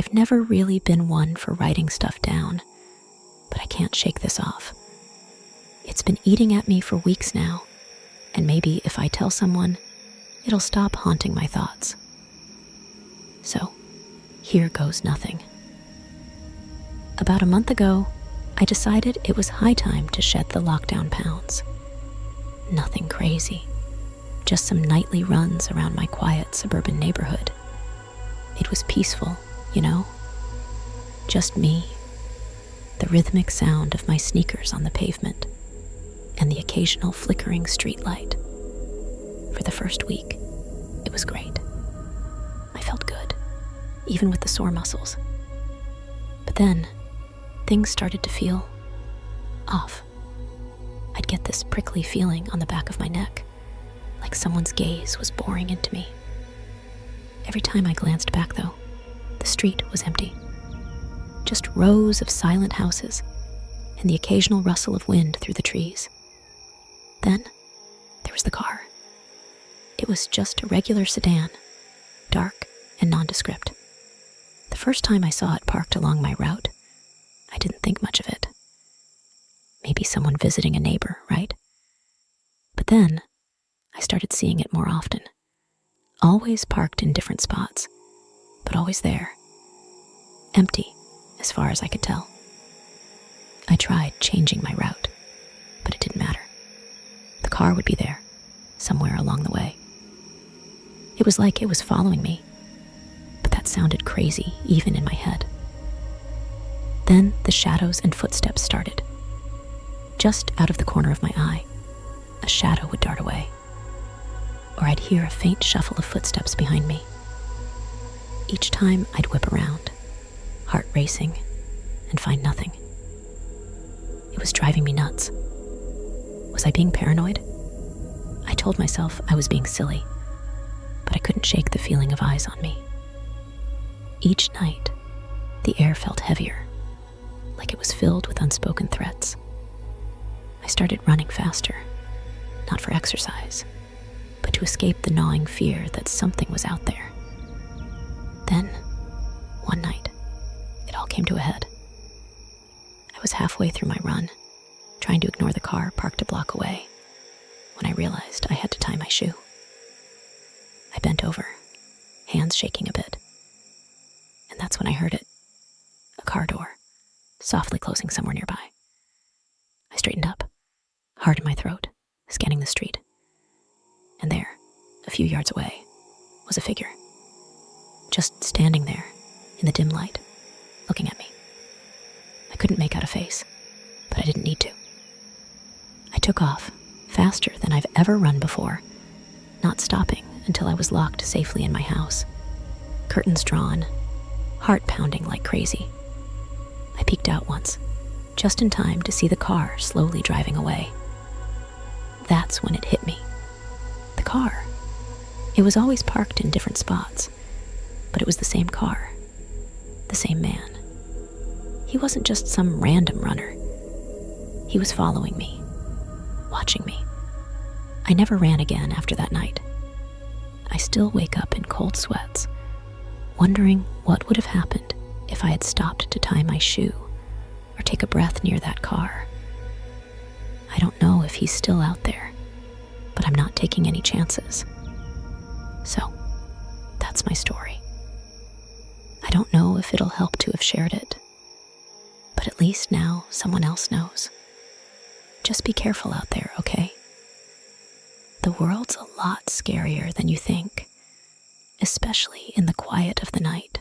I've never really been one for writing stuff down, but I can't shake this off. It's been eating at me for weeks now, and maybe if I tell someone, it'll stop haunting my thoughts. So, here goes nothing. About a month ago, I decided it was high time to shed the lockdown pounds. Nothing crazy, just some nightly runs around my quiet suburban neighborhood. It was peaceful, you know? Just me, the rhythmic sound of my sneakers on the pavement, and the occasional flickering streetlight. For the first week, it was great. I felt good, even with the sore muscles. But then, things started to feel off. I'd get this prickly feeling on the back of my neck, like someone's gaze was boring into me. Every time I glanced back, though, the street was empty. Just rows of silent houses and the occasional rustle of wind through the trees. Then, there was the car. It was just a regular sedan, dark and nondescript. The first time I saw it parked along my route, I didn't think much of it. Maybe someone visiting a neighbor, right? But then, I started seeing it more often. Always parked in different spots, but always there. Empty, as far as I could tell. I tried changing my route, but it didn't matter. The car would be there, somewhere along the way. It was like it was following me, but that sounded crazy even in my head. Then the shadows and footsteps started. Just out of the corner of my eye, a shadow would dart away, or I'd hear a faint shuffle of footsteps behind me. Each time I'd whip around, heart racing, and find nothing. It was driving me nuts. Was I being paranoid? I told myself I was being silly, but I couldn't shake the feeling of eyes on me. Each night, the air felt heavier, like it was filled with unspoken threats. I started running faster, not for exercise, but to escape the gnawing fear that something was out there. Then, one night, it all came to a head. I was halfway through my run, trying to ignore the car parked a block away, when I realized I had to tie my shoe. I bent over, hands shaking a bit, and that's when I heard it, a car door, softly closing somewhere nearby. I straightened up, heart in my throat, scanning the street. And there, a few yards away, was a figure. Just standing there, in the dim light, looking at me. I couldn't make out a face, but I didn't need to. I took off, faster than I've ever run before, not stopping until I was locked safely in my house. Curtains drawn, heart pounding like crazy. I peeked out once, just in time to see the car slowly driving away. That's when it hit me. The car. It was always parked in different spots, but it was the same car, the same man. He wasn't just some random runner. He was following me, watching me. I never ran again after that night. I still wake up in cold sweats, wondering what would have happened if I had stopped to tie my shoe or take a breath near that car. I don't know if he's still out there, but I'm not taking any chances. So, that's my story. I don't know if it'll help to have shared it, but at least now someone else knows. Just be careful out there, okay? The world's a lot scarier than you think, especially in the quiet of the night.